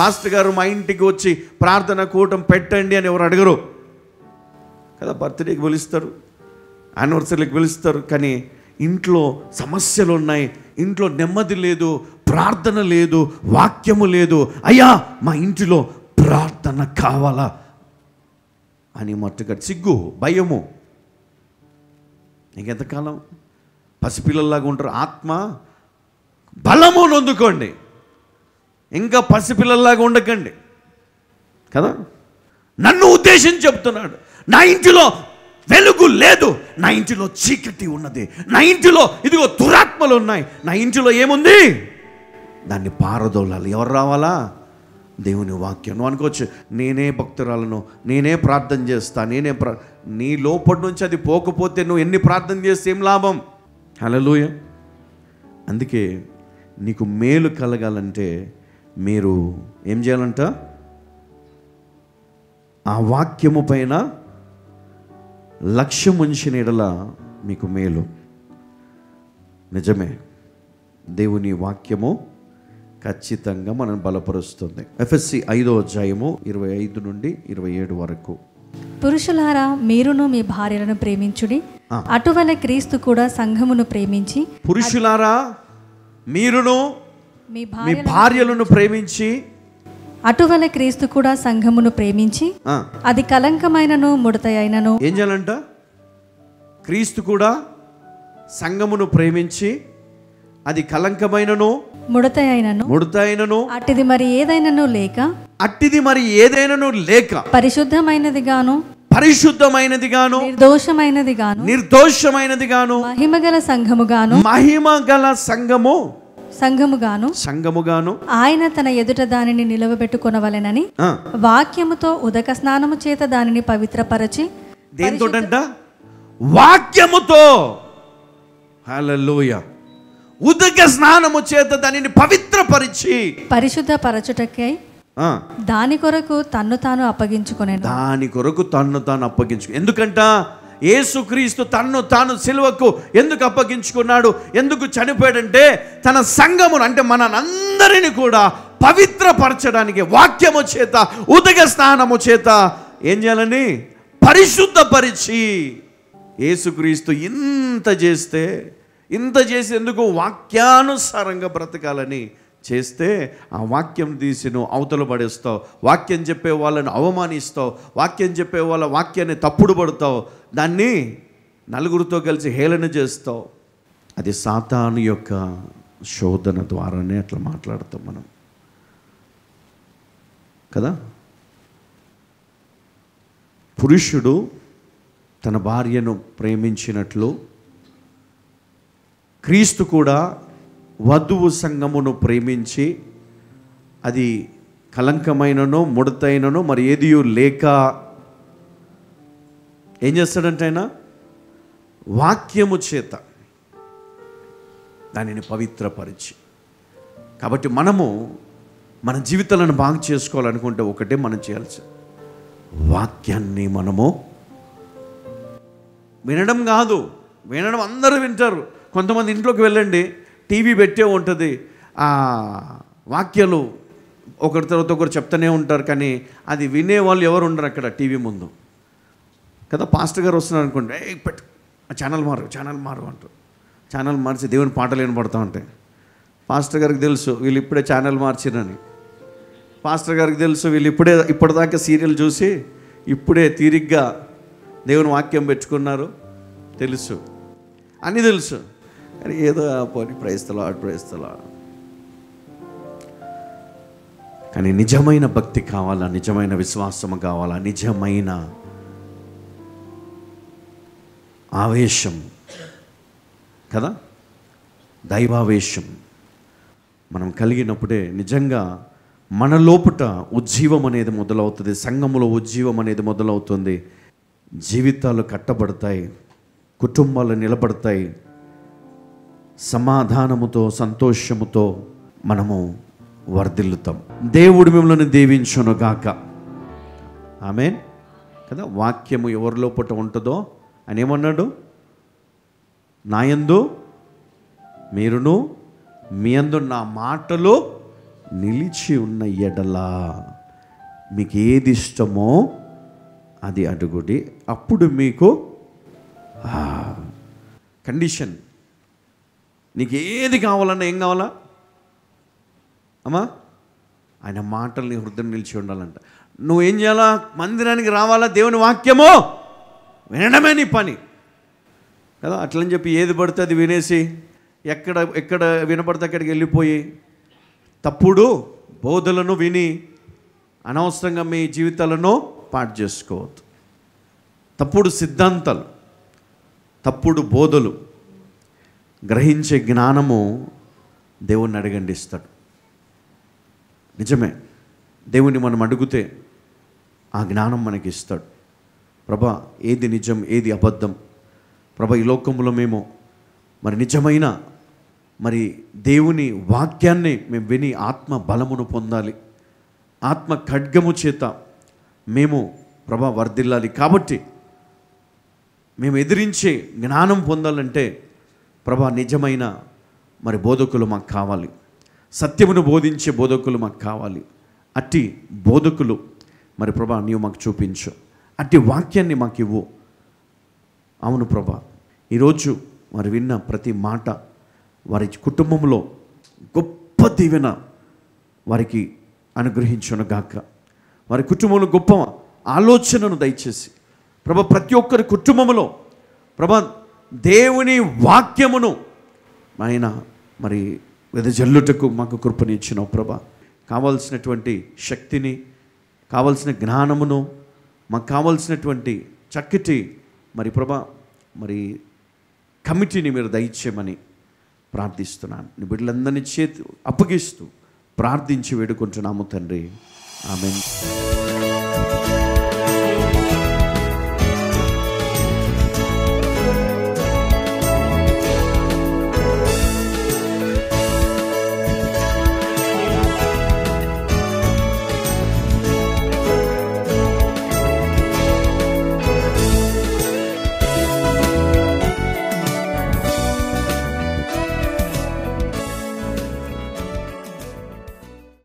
Pastor గారు మా ఇంటికి వచ్చి ప్రార్థన కూటం పెట్టండి అని ఎవరు అడగరు కదా. బర్త్డేకి పిలుస్తారు, యానివర్సరీకి పిలుస్తారు, కానీ ఇంట్లో సమస్యలు ఉన్నాయి, ఇంట్లో నెమ్మది లేదు, ప్రార్థన లేదు, వాక్యము లేదు. అయ్యా మా ఇంటిలో ప్రార్థన కావాలా అని మట్టుగా సిగ్గు, భయము. ఇంకెంతకాలం పసిపిల్లల్లాగా ఉంటారు? ఆత్మ బలము నొందుకోండి, ఇంకా పసిపిల్లల్లాగా ఉండకండి కదా. నన్ను ఉద్దేశించి చెప్తున్నాడు, నా ఇంటిలో వెలుగు లేదు, నా ఇంటిలో చీకటి ఉన్నది, నా ఇంటిలో ఇదిగో దురాత్మలు ఉన్నాయి, నా ఇంటిలో ఏముంది దాన్ని పారదోలాలి. ఎవరు రావాలా? దేవుని వాక్యం. నువ్వు అనుకోవచ్చు నేనే భక్తురాలను, నేనే ప్రార్థన చేస్తా, నీ లోపటి నుంచి అది పోకపోతే నువ్వు ఎన్ని ప్రార్థన చేస్తే ఏం లాభం? హల్లెలూయా. అందుకే నీకు మేలు కలగాలంటే మీరు ఏం చేయాలంట? ఆ వాక్యము పైన లక్ష్యం ఉంచిన ఎడల మీకు మేలు. నిజమే, దేవుని వాక్యము ఖచ్చితంగా మనం బలపరుస్తుంది. ఎఫెసీ 5వ అధ్యాయము 25 నుండి 27 వరకు. పురుషులారా మీరును మీ భార్యలను ప్రేమించుడి, అటువలే క్రీస్తు కూడా సంఘమును ప్రేమించి. పురుషులారా మీరును మీ భార్యలను ప్రేమించి, అటువలే క్రీస్తు కూడా సంఘమును ప్రేమించి, అది కలంకమైనను ముడతయైనను. ఏం చేయాలంట? క్రీస్తు కూడా సంఘమును ప్రేమించి, అది కలంకమైనను ముడతయైనను అట్టిది మరి ఏదైనను లేక పరిశుద్ధమైనది గాను నిర్దోషమైనది గాను మహిమగల సంఘముగాను ఆయన తన ఎదుట దానిని నిలవబెట్టుకొనవలెనని వాక్యముతో ఉదక స్నానము చేత దానిని పవిత్రపరచి. దేనితోటంట? వాక్యముతో. హల్లెలూయా. ఉదక స్నానము చేత దానిని పవిత్రపరిచి పరిశుద్ధపరచుటకై దాని కొరకు తన్ను తాను అప్పగించుకొనెను. ఎందుకంట? యేసుక్రీస్తు తన్ను తాను సిలువకు ఎందుకు అప్పగించుకున్నాడు, ఎందుకు చనిపోయాడంటే తన సంఘమును, అంటే మనందరిని కూడా పవిత్రపరచడానికి వాక్యము చేత ఉదక స్నానము చేత ఏం చేయాలని? పరిశుద్ధపరిచి. యేసుక్రీస్తు ఇంత చేసి ఎందుకు? వాక్యానుసారంగా బ్రతకాలని చేస్తే ఆ వాక్యం తీసి నువ్వు అవతల పడేస్తావు, వాక్యం చెప్పే వాళ్ళని అవమానిస్తావు, వాక్యం చెప్పే వాళ్ళ వాక్యాన్ని తప్పుడు పడతావు, దాన్ని నలుగురితో కలిసి హేళన చేస్తావు. అది సాతాను యొక్క శోధన ద్వారానే అట్లా మాట్లాడతాం మనం కదా. పురుషుడు తన భార్యను ప్రేమించినట్లు క్రీస్తు కూడా వధువు సంఘమును ప్రేమించి, అది కలంకమైనను ముడతైనను మరి ఏదియూ లేక ఏం చేస్తాడంటే ఆయన వాక్యము చేత దానిని పవిత్రపరిచి. కాబట్టి మనము మన జీవితాలను బాగు చేసుకోవాలనుకుంటే ఒకటే మనం చేయాల్సి, వాక్యాన్ని మనము వినడం కాదు. వినడం అందరూ వింటారు. కొంతమంది ఇంట్లోకి వెళ్ళండి, టీవీ పెట్టే ఉంటుంది, ఆ వాక్యాలు ఒకరి తర్వాత ఒకరు చెప్తూనే ఉంటారు, కానీ అది వినేవాళ్ళు ఎవరు ఉండరు అక్కడ టీవీ ముందు కదా. పాస్టర్ గారు వస్తున్నారు అనుకోండి, పెట్టు ఛానల్ మారు అంటారు. ఛానల్ మార్చి దేవుని పాటలు వినపడతా ఉంటాయి. పాస్టర్ గారికి తెలుసు వీళ్ళు ఇప్పుడే ఛానల్ మార్చిరని. పాస్టర్ గారికి తెలుసు వీళ్ళు ఇప్పటిదాకా సీరియల్ చూసి ఇప్పుడే తీరిగ్గా దేవుని వాక్యం పెట్టుకున్నారు, తెలుసు, అన్నీ తెలుసు. కానీ ఏదో పోనీ ప్రైస్తలా. కానీ నిజమైన భక్తి కావాలా, నిజమైన విశ్వాసము కావాలా, నిజమైన ఆవేశం కదా, దైవావేశం మనం కలిగినప్పుడే నిజంగా మన లోపట ఉజ్జీవం అనేది మొదలవుతుంది, సంఘములో ఉజ్జీవం అనేది మొదలవుతుంది, జీవితాలు కట్టబడతాయి, కుటుంబాలు నిలబడతాయి, సమాధానముతో సంతోషముతో మనము వర్ధిల్లుతాం. దేవుడు మిమ్మల్ని దీవించునుగాక. ఆమేన్ కదా. వాక్యము ఎవరి లోపట ఉంటుందో అని ఏమన్నాడు? నాయందు మీరును మీ యందు నా మాటలు నిలిచి ఉన్న ఎడలా మీకు ఏది ఇష్టమో అది అడుగుడి, అప్పుడు మీకు కండిషన్. నీకు ఏది కావాలన్నా ఏం కావాలా అమ్మా? ఆయన మాటల్ని హృదయం నిలిచి ఉండాలంట. నువ్వేం చేయాలా? మందిరానికి రావాలా, దేవుని వాక్యమో వినడమే నీ పని కదా. అట్లని చెప్పి ఏది పడితే అది వినేసి ఎక్కడ వినపడితే అక్కడికి వెళ్ళిపోయి తప్పుడు బోధలను విని అనవసరంగా మీ జీవితాలను పాడు చేసుకోవద్దు. తప్పుడు సిద్ధాంతాలు, తప్పుడు బోధలు గ్రహించే జ్ఞానము దేవుణ్ణి అడగండి, ఇస్తాడు. నిజమే, దేవుని మనం అడిగితే ఆ జ్ఞానం మనకి ఇస్తాడు. ప్రభా ఏది నిజం, ఏది అబద్ధం? ప్రభా ఈ లోకంలో మేము మరి నిజమైన మరి దేవుని వాక్యాన్ని మేము విని ఆత్మ బలమును పొందాలి, ఆత్మ ఖడ్గము చేత మేము ప్రభా వర్ధిల్లాలి. కాబట్టి మేము ఎదిరించే జ్ఞానం పొందాలంటే ప్రభా నిజమైన మరి బోధకులు మాకు కావాలి, సత్యమును బోధించే బోధకులు మాకు కావాలి. అట్టి బోధకులు మరి ప్రభా నీవు మాకు చూపించు, అట్టి వాక్యాన్ని మాకు ఇవ్వు. అవును ప్రభా, ఈరోజు వారు విన్న ప్రతి మాట వారి కుటుంబంలో గొప్ప దీవెన వారికి అనుగ్రహించునుగాక. వారి కుటుంబంలో గొప్ప ఆలోచనను దయచేసి ప్రభా ప్రతి ఒక్కరి కుటుంబంలో ప్రభా దేవుని వాక్యమును ఆయన మరి వెదజల్లుటకు మాకు కృపనిచ్చినావు ప్రభా. కావాల్సినటువంటి శక్తిని, కావాల్సిన జ్ఞానమును, మాకు కావాల్సినటువంటి చక్కటి మరి ప్రభా మరి కమిటీని మీరు దయచేయమని ప్రార్థిస్తున్నాను. నీ బిడ్డలందరినీ చేతి అప్పగిస్తూ ప్రార్థించి వేడుకుంటున్నాము తండ్రి. ఆమేన్.